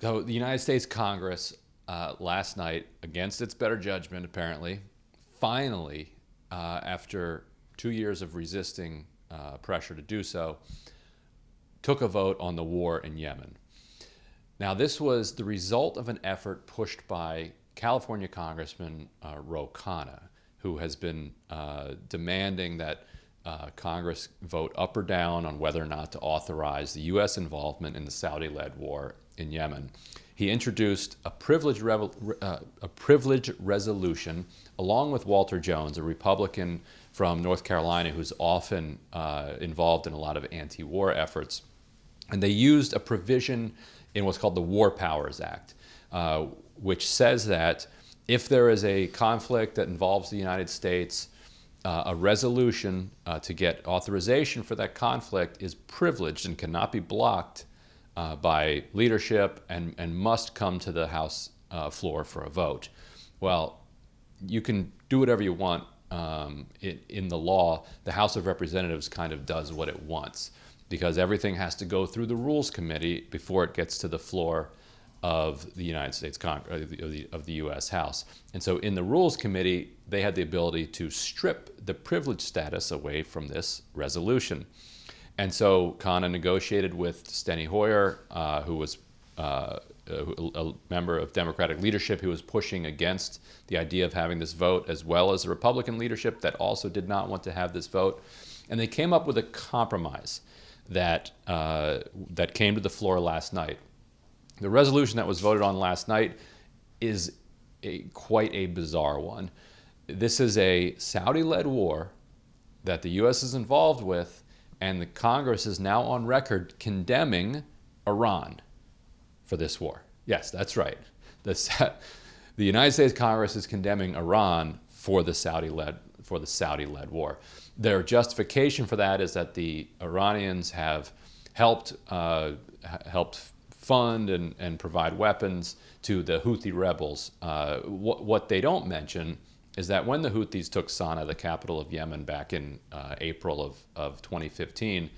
So the United States Congress last night, against its better judgment apparently, finally, after 2 years of resisting pressure to do so, took a vote on the war in Yemen. Now, this was the result of an effort pushed by California Congressman Ro Khanna, who has been demanding that Congress vote up or down on whether or not to authorize the U.S. involvement in the Saudi-led war in Yemen. He introduced a privilege resolution along with Walter Jones, a Republican from North Carolina who's often involved in a lot of anti-war efforts. And they used a provision in what's called the War Powers Act, which says that if there is a conflict that involves the United States, a resolution to get authorization for that conflict is privileged and cannot be blocked by leadership and must come to the House floor for a vote. Well, you can do whatever you want in the law. The House of Representatives kind of does what it wants because everything has to go through the Rules Committee before it gets to the floor of the United States of the U.S. House. And so in the Rules Committee, they had the ability to strip the privilege status away from this resolution. And so Khanna negotiated with Steny Hoyer, who was a member of Democratic leadership who was pushing against the idea of having this vote, as well as the Republican leadership that also did not want to have this vote. And they came up with a compromise that came to the floor last night. The resolution that was voted on last night is quite a bizarre one. This is a Saudi-led war that the U.S. is involved with, and the Congress is now on record condemning Iran for this war. Yes, that's right. The United States Congress is condemning Iran for the Saudi-led war. Their justification for that is that the Iranians have helped fund and provide weapons to the Houthi rebels. What they don't mention is that when the Houthis took Sana'a, the capital of Yemen, back in April of 2015,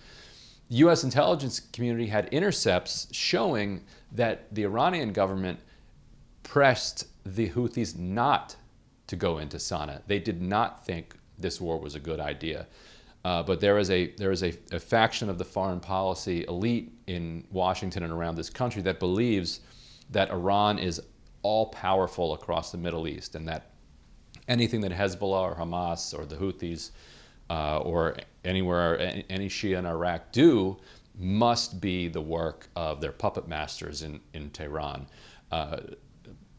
the U.S. intelligence community had intercepts showing that the Iranian government pressed the Houthis not to go into Sana'a. They did not think this war was a good idea. But there is a faction of the foreign policy elite in Washington and around this country that believes that Iran is all-powerful across the Middle East, and that anything that Hezbollah or Hamas or the Houthis or anywhere, any Shia in Iraq do must be the work of their puppet masters in Tehran. But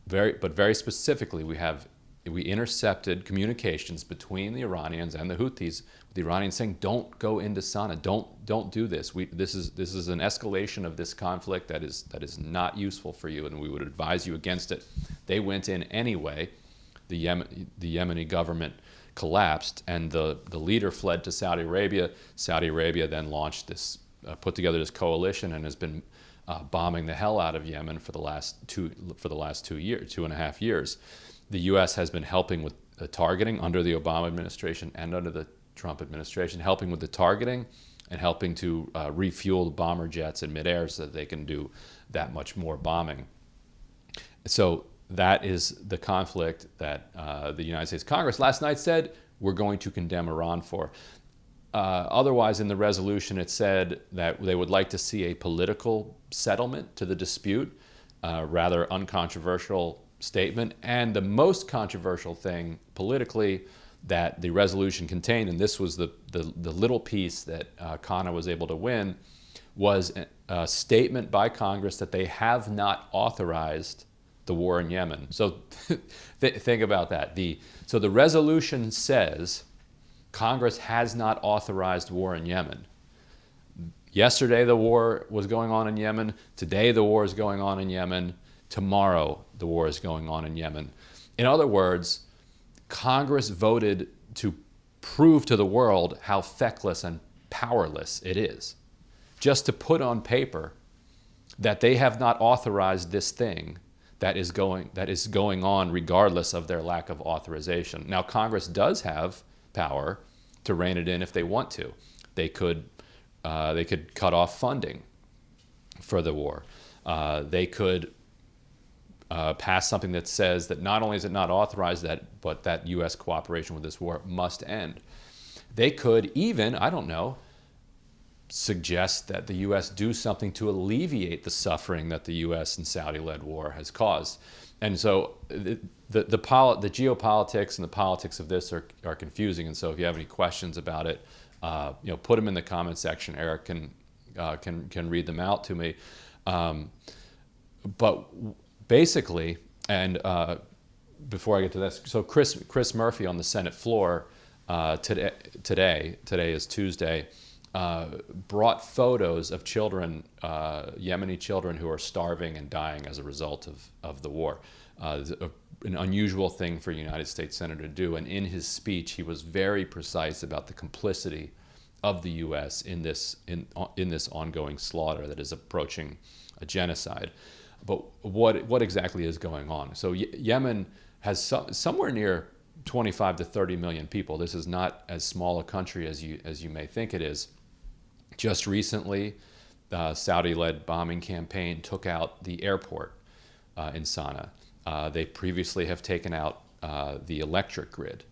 very specifically, we intercepted communications between the Iranians and the Houthis. The Iranians saying, "Don't go into Sana'a. Don't do this. This is an escalation of this conflict that is not useful for you, and we would advise you against it." They went in anyway. The Yemeni government collapsed, and the leader fled to Saudi Arabia. Saudi Arabia then launched this, put together this coalition, and has been bombing the hell out of Yemen for the last 2.5 years. The U.S. has been helping with the targeting under the Obama administration and under the Trump administration, helping with the targeting and helping to refuel the bomber jets in midair so that they can do that much more bombing. So that is the conflict that the United States Congress last night said we're going to condemn Iran for. Otherwise, in the resolution, it said that they would like to see a political settlement to the dispute, rather uncontroversial statement. And the most controversial thing politically that the resolution contained, and this was the little piece that Khanna was able to win, was a statement by Congress that they have not authorized the war in Yemen. So think about that. So the resolution says Congress has not authorized war in Yemen. Yesterday the war was going on in Yemen. Today the war is going on in Yemen. Tomorrow the war is going on in Yemen. In other words, Congress voted to prove to the world how feckless and powerless it is, just to put on paper that they have not authorized this thing that is going on regardless of their lack of authorization. Now, Congress does have power to rein it in if they want to. They could cut off funding for the war. They could pass something that says that not only is it not authorized, but that U.S. cooperation with this war must end. They could even, I don't know, suggest that the U.S. do something to alleviate the suffering that the U.S. and Saudi-led war has caused. And so the geopolitics and the politics of this are confusing. And so if you have any questions about it, put them in the comment section. Eric can read them out to me. But basically, and before I get to this, so Chris Murphy on the Senate floor today is Tuesday, brought photos of children, Yemeni children who are starving and dying as a result of the war. An unusual thing for a United States senator to do. And in his speech, he was very precise about the complicity of the U.S. in this ongoing slaughter that is approaching a genocide. But what exactly is going on? So Yemen has somewhere near 25 to 30 million people. This is not as small a country as you may think it is. Just recently, the Saudi-led bombing campaign took out the airport in Sana'a. They previously have taken out the electric grid.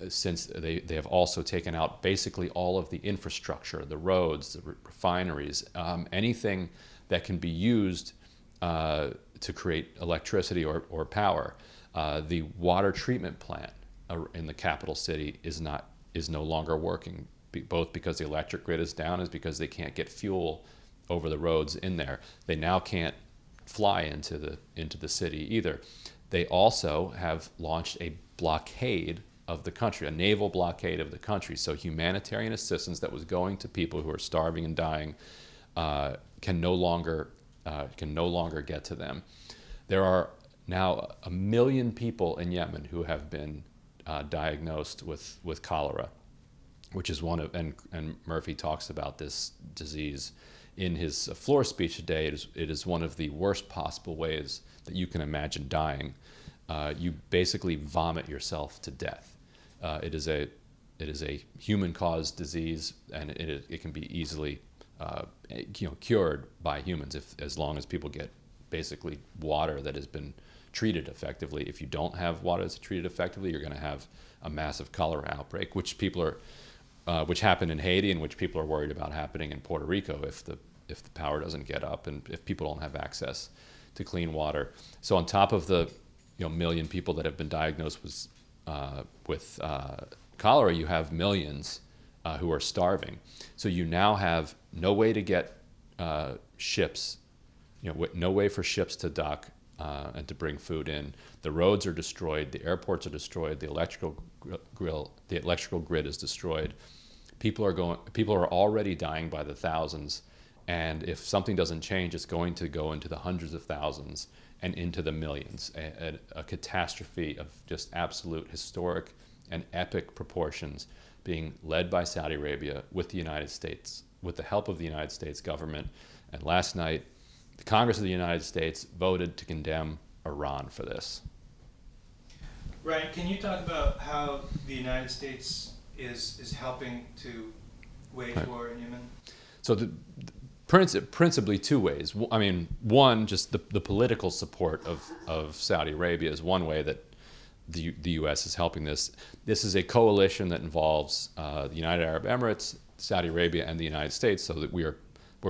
Since they have also taken out basically all of the infrastructure, the roads, the refineries, anything that can be used to create electricity or power. The water treatment plant in the capital city is no longer working, both because the electric grid is down, is because they can't get fuel over the roads in there. They now can't fly into the city either. They also have launched a blockade of the country, a naval blockade of the country. So humanitarian assistance that was going to people who are starving and dying can no longer get to them. There are now 1 million people in Yemen who have been diagnosed with cholera, which is one of, and Murphy talks about this disease in his floor speech today. It is one of the worst possible ways that you can imagine dying. You basically vomit yourself to death. It is a human-caused disease, and it can be easily cured by humans as long as people get basically water that has been treated effectively. If you don't have water that's treated effectively, you're going to have a massive cholera outbreak, which happened in Haiti, and which people are worried about happening in Puerto Rico if the power doesn't get up and if people don't have access to clean water. So on top of the million people that have been diagnosed with cholera, you have millions who are starving. So you now have no way to get ships, no way for ships to dock and to bring food in. The roads are destroyed. The airports are destroyed. The electrical grid is destroyed. People are already dying by the thousands, and if something doesn't change, it's going to go into the hundreds of thousands and into the millions. A catastrophe of just absolute historic and epic proportions, being led by Saudi Arabia with the United States, with the help of the United States government. And last night, the Congress of the United States voted to condemn Iran for this. Ryan, can you talk about how the United States is helping to wage war in Yemen? So principally two ways. I mean, one, just the political support of Saudi Arabia is one way that the U.S. is helping this. This is a coalition that involves the United Arab Emirates, Saudi Arabia, and the United States, so that we're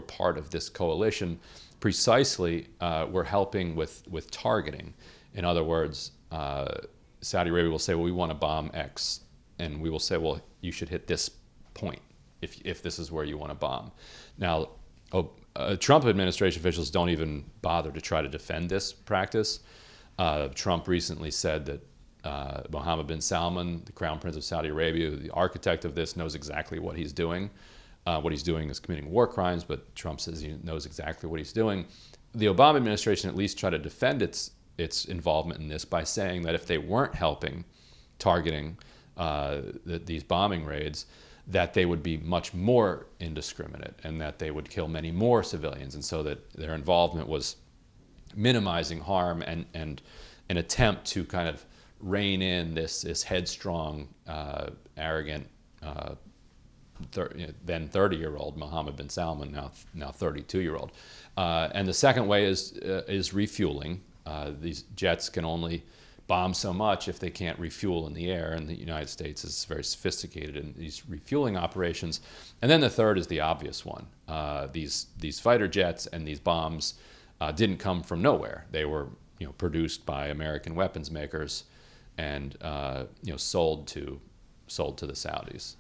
part of this coalition. Precisely, we're helping with targeting. In other words, Saudi Arabia will say, well, we want to bomb X, and we will say, well, you should hit this point if this is where you want to bomb. Now, Trump administration officials don't even bother to try to defend this practice. Trump recently said that Mohammed bin Salman, the Crown Prince of Saudi Arabia, the architect of this, knows exactly what he's doing. What he's doing is committing war crimes, but Trump says he knows exactly what he's doing. The Obama administration at least tried to defend its involvement in this by saying that if they weren't helping targeting these bombing raids, that they would be much more indiscriminate and that they would kill many more civilians, and so that their involvement was minimizing harm and an attempt to kind of rein in this headstrong, arrogant then 30-year-old Mohammed bin Salman, now 32-year-old. And the second way is refueling. These jets can only bomb so much if they can't refuel in the air, and the United States is very sophisticated in these refueling operations. And then the third is the obvious one. These fighter jets and these bombs didn't come from nowhere. They were produced by American weapons makers and sold to the Saudis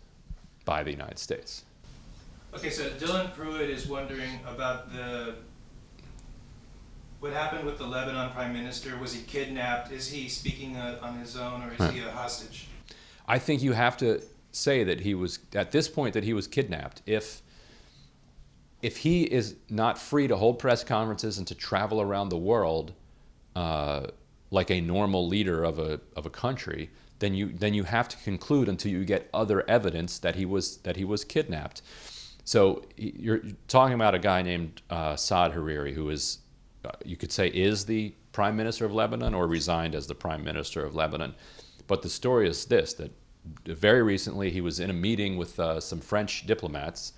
by the United States. Okay, so Dylan Pruitt is wondering about what happened with the Lebanon Prime Minister. Was he kidnapped? Is he speaking on his own, or is he a hostage? I think you have to say that he was, at this point, that he was kidnapped. If he is not free to hold press conferences and to travel around the world like a normal leader of a country, then you have to conclude until you get other evidence that he was kidnapped. So you're talking about a guy named Saad Hariri, who is, you could say, is the prime minister of Lebanon or resigned as the prime minister of Lebanon. But the story is this, that very recently he was in a meeting with some French diplomats,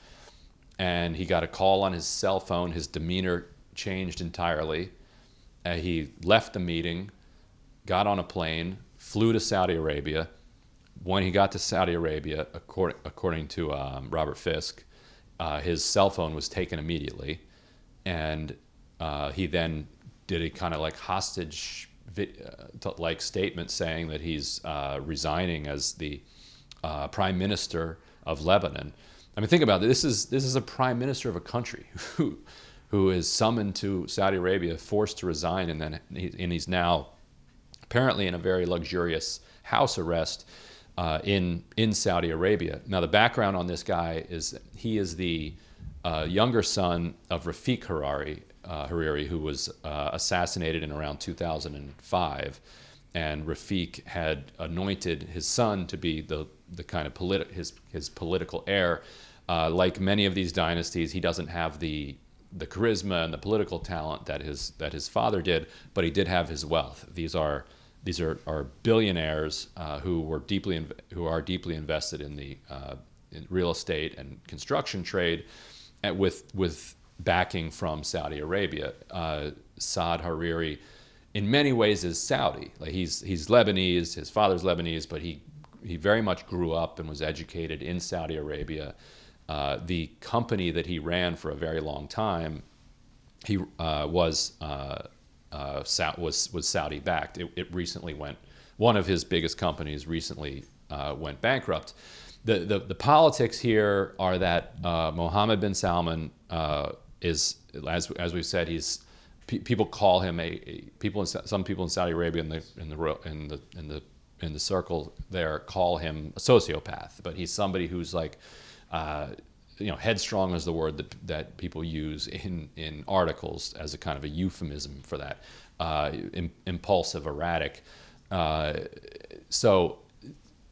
and he got a call on his cell phone. His demeanor changed entirely. He left the meeting, got on a plane, flew to Saudi Arabia. When he got to Saudi Arabia, according to Robert Fisk, his cell phone was taken immediately, and he then did a kind of like hostage like statement saying that he's resigning as the prime minister of Lebanon. I mean, think about it. This is a prime minister of a country who is summoned to Saudi Arabia, forced to resign, and then he's now apparently in a very luxurious house arrest in Saudi Arabia. Now, the background on this guy is he is the younger son of Rafik Hariri, who was assassinated in around 2005, and Rafik had anointed his son to be the kind of his political heir. Like many of these dynasties, he doesn't have the charisma and the political talent that his father did, but he did have his wealth. These are billionaires who are deeply invested in the in real estate and construction trade, with backing from Saudi Arabia. Saad Hariri, in many ways, is Saudi. Like he's Lebanese. His father's Lebanese, but he very much grew up and was educated in Saudi Arabia. The company that he ran for a very long time, he was Saudi backed. It recently went. One of his biggest companies recently went bankrupt. The politics here are that Mohammed bin Salman is, as we've said, people call him some people in Saudi Arabia in the circle there call him a sociopath, but he's somebody who's like headstrong is the word that people use in articles as a kind of a euphemism for that, impulsive, erratic. So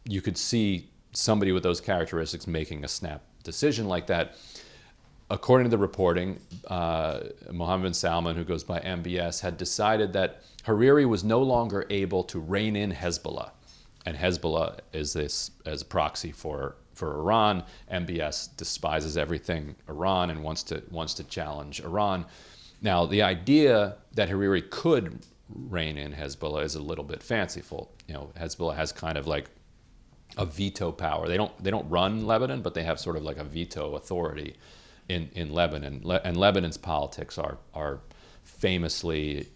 you could see somebody with those characteristics making a snap decision like that. According to the reporting, Mohammed bin Salman, who goes by MBS, had decided that Hariri was no longer able to rein in Hezbollah. And Hezbollah is this as a proxy for Iran. MBS despises everything Iran and wants to challenge Iran. Now, the idea that Hariri could rein in Hezbollah is a little bit fanciful. Hezbollah has kind of like a veto power. They don't run Lebanon, but they have sort of like a veto authority in Lebanon. And Lebanon's politics are famously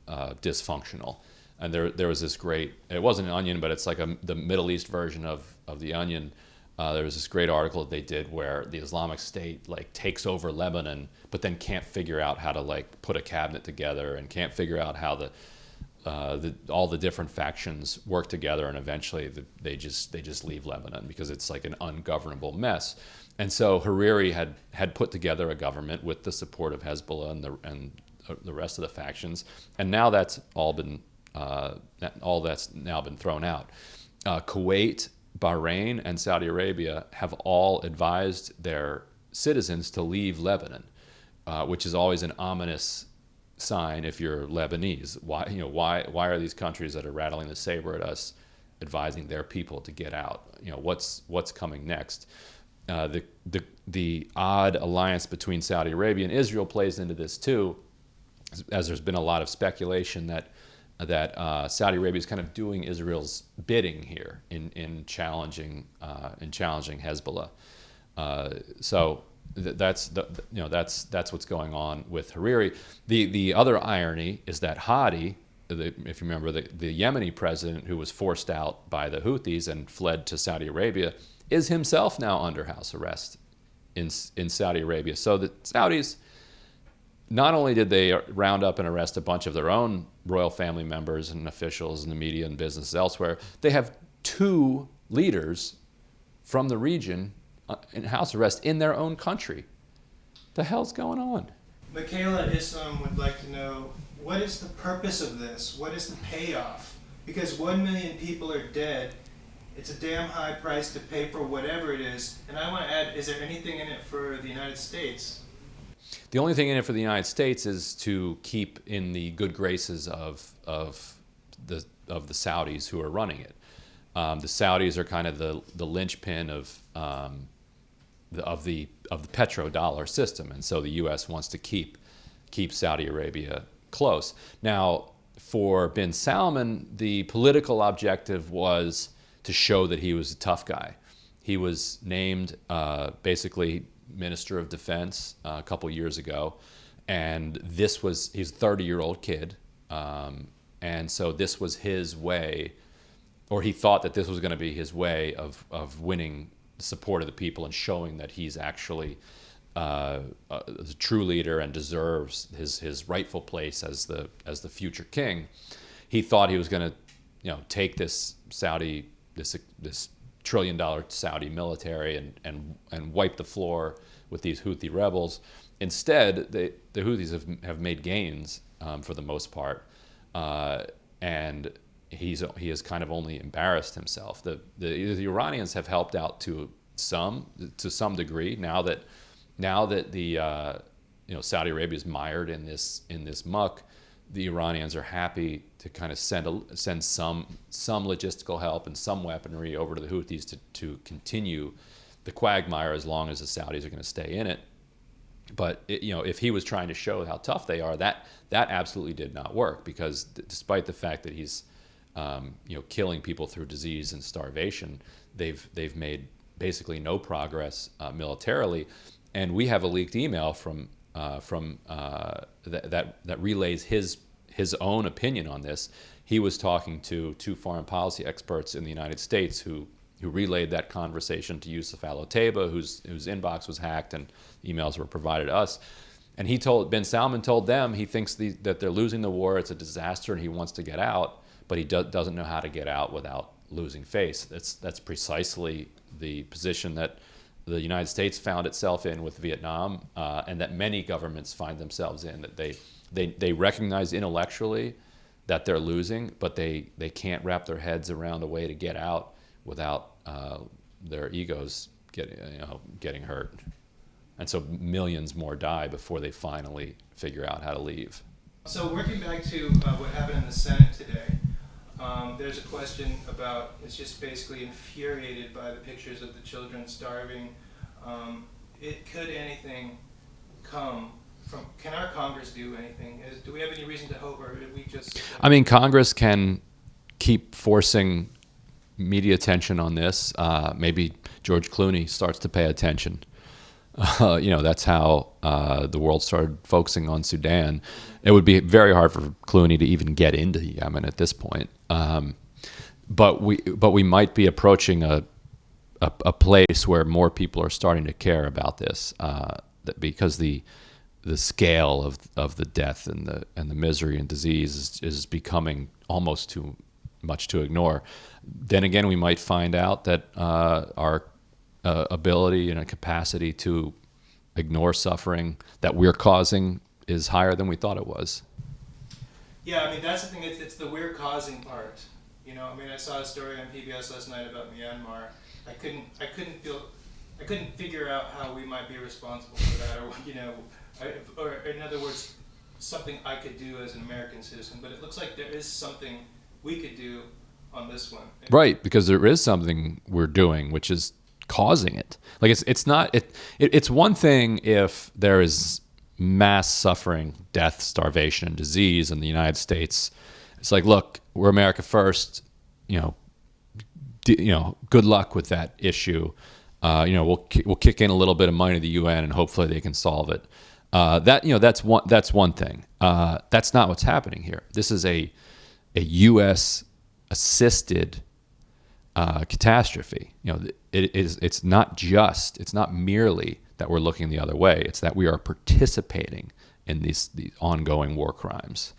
dysfunctional. And there was this great, it wasn't an Onion, but it's like the Middle East version of the Onion. There was this great article that they did where the Islamic State like takes over Lebanon, but then can't figure out how to like put a cabinet together and can't figure out how all the different factions work together, and eventually they just leave Lebanon because it's like an ungovernable mess. And so Hariri had put together a government with the support of Hezbollah and the rest of the factions, and now that's all that's now been thrown out. Kuwait, Bahrain, and Saudi Arabia have all advised their citizens to leave Lebanon, which is always an ominous sign if you're Lebanese. Why are these countries that are rattling the saber at us advising their people to get out? What's coming next? the odd alliance between Saudi Arabia and Israel plays into this too, as there's been a lot of speculation that Saudi Arabia is kind of doing Israel's bidding here in challenging Hezbollah. So that's what's going on with Hariri. The other irony is that Hadi, if you remember, the Yemeni president who was forced out by the Houthis and fled to Saudi Arabia, is himself now under house arrest in Saudi Arabia. So the Saudis, not only did they round up and arrest a bunch of their own royal family members and officials in the media and business elsewhere, they have 2 leaders from the region in house arrest in their own country. The hell's going on? Michaela Islam would like to know, what is the purpose of this? What is the payoff? Because 1 million people are dead. It's a damn high price to pay for whatever it is. And I want to add, is there anything in it for the United States? The only thing in it for the United States is to keep in the good graces of the Saudis who are running it. The Saudis are kind of the linchpin of the petrodollar system, and so the U.S. wants to keep Saudi Arabia close. Now, for bin Salman, the political objective was to show that he was a tough guy. He was named basically Minister of Defense a couple years ago, and he's a 30-year-old kid, and so this was his way, or he thought that this was going to be his way of winning the support of the people and showing that he's actually a true leader and deserves his rightful place as the future king. He thought he was going to, take this trillion-dollar Saudi military and wipe the floor with these Houthi rebels. Instead, the Houthis have made gains for the most part, and he has kind of only embarrassed himself. The Iranians have helped out to some degree now that the Saudi Arabia is mired in this muck. The Iranians are happy to kind of send some logistical help and some weaponry over to the Houthis to continue the quagmire as long as the Saudis are going to stay in it. But if he was trying to show how tough they are, that absolutely did not work, because despite the fact that he's killing people through disease and starvation, they've made basically no progress militarily. And we have a leaked email from that relays his own opinion on this. He was talking to 2 foreign policy experts in the United States who relayed that conversation to Yusuf Al-Otaiba, whose inbox was hacked and emails were provided to us. And bin Salman told them he thinks that they're losing the war, it's a disaster, and he wants to get out, but he doesn't know how to get out without losing face. That's precisely the position that the United States found itself in with Vietnam, and that many governments find themselves in, that they recognize intellectually that they're losing, but they can't wrap their heads around a way to get out without their egos getting hurt. And so millions more die before they finally figure out how to leave. So working back to what happened in the Senate today, there's a question about, it's just basically infuriated by the pictures of the children starving. Could anything come from, can our Congress do anything? Do we have any reason to hope, or did we just... I mean, Congress can keep forcing media attention on this. Maybe George Clooney starts to pay attention. That's how the world started focusing on Sudan. It would be very hard for Clooney to even get into Yemen at this point. But we might be approaching a place where more people are starting to care about this, because the scale of the death and the misery and disease is becoming almost too much to ignore. Then again, we might find out that our ability and a capacity to ignore suffering that we're causing is higher than we thought it was. Yeah, I mean, that's the thing. It's the we're causing part. I saw a story on PBS last night about Myanmar. I couldn't figure out how we might be responsible for that, or in other words, something I could do as an American citizen. But it looks like there is something we could do on this one. Right, because there is something we're doing, which is causing it. Like it's not it's one thing if there is mass suffering, death, starvation, and disease in the United States. It's like, look, we're America first. Good luck with that issue. We'll kick in a little bit of money to the UN and hopefully they can solve it. That's one thing. That's not what's happening here. This is a U.S. assisted catastrophe. It's not merely that we're looking the other way. It's that we are participating in these ongoing war crimes.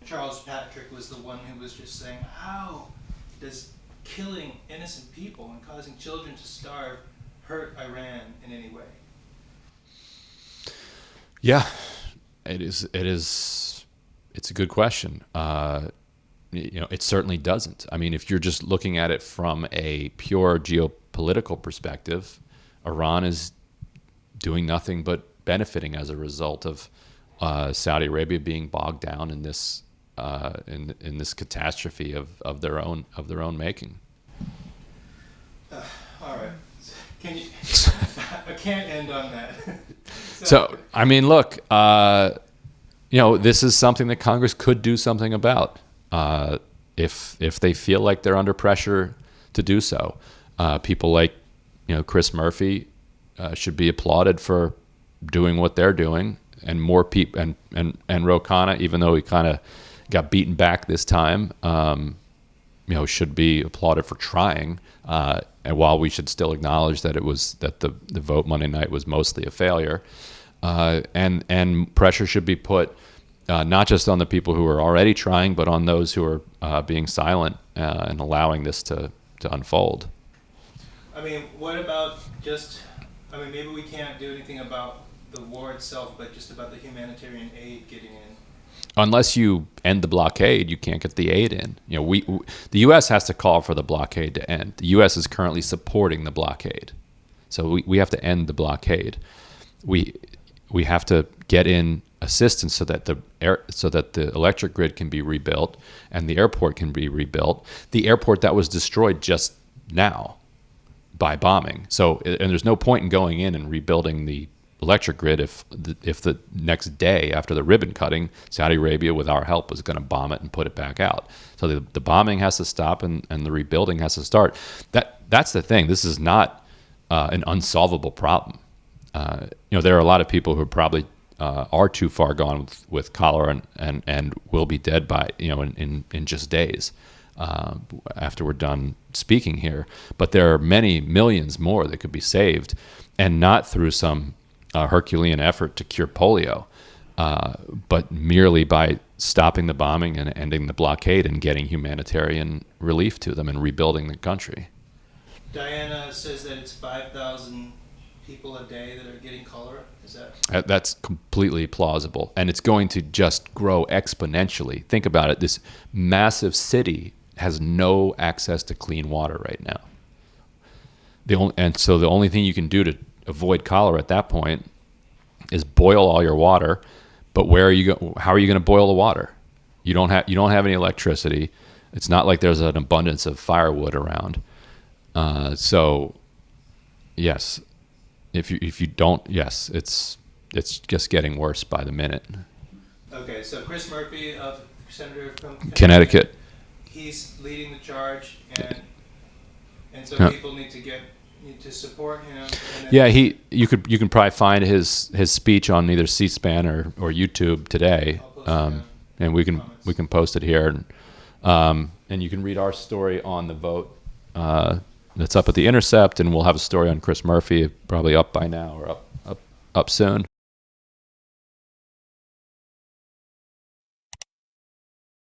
Charles Patrick was the one who was just saying, how does killing innocent people and causing children to starve hurt Iran in any way? Yeah, it is. It's a good question. It certainly doesn't. I mean, if you're just looking at it from a pure geopolitical perspective, Iran is doing nothing but benefiting as a result of Saudi Arabia being bogged down in this in this catastrophe of their own making. All right. Can you? I can't end on that. So I mean, look, this is something that Congress could do something about if they feel like they're under pressure to do so. People like Chris Murphy should be applauded for doing what they're doing, and more people and Ro Khanna, even though he kind of got beaten back this time, should be applauded for trying. And while we should still acknowledge that the vote Monday night was mostly a failure, and pressure should be put not just on the people who are already trying, but on those who are being silent and allowing this to unfold. I mean, what about maybe we can't do anything about the war itself, but just about the humanitarian aid getting in. Unless you end the blockade, you can't get the aid in. The U.S. has to call for the blockade to end. The U.S. is currently supporting the blockade, so we have to end the blockade. We have to get in assistance so that the electric grid can be rebuilt and the airport can be rebuilt. The airport that was destroyed just now by bombing. So, and there's no point in going in and rebuilding the electric grid if the next day after the ribbon cutting, Saudi Arabia with our help was going to bomb it and put it back out. So the bombing has to stop and the rebuilding has to start. That's the thing. This is not an unsolvable problem. There are a lot of people who probably are too far gone with cholera and will be dead by in just days after we're done speaking here. But there are many millions more that could be saved, and not through some Herculean effort to cure polio, but merely by stopping the bombing and ending the blockade and getting humanitarian relief to them and rebuilding the country. Diana says that it's 5,000 people a day that are getting cholera. Is that? That's completely plausible, and it's going to just grow exponentially. Think about it. This massive city has no access to clean water right now. So the only thing you can do to avoid cholera at that point is boil all your water. But how are you going to boil the water? You don't have any electricity. It's not like there's an abundance of firewood around. So yes, if you don't, yes, it's just getting worse by the minute. Okay, so Chris Murphy, Senator from Connecticut, he's leading the charge, and so people need to support him. Yeah, you can probably find his speech on either C-SPAN or YouTube today, and we can post it here, and you can read our story on the vote that's up at The Intercept, and we'll have a story on Chris Murphy probably up by now or up soon.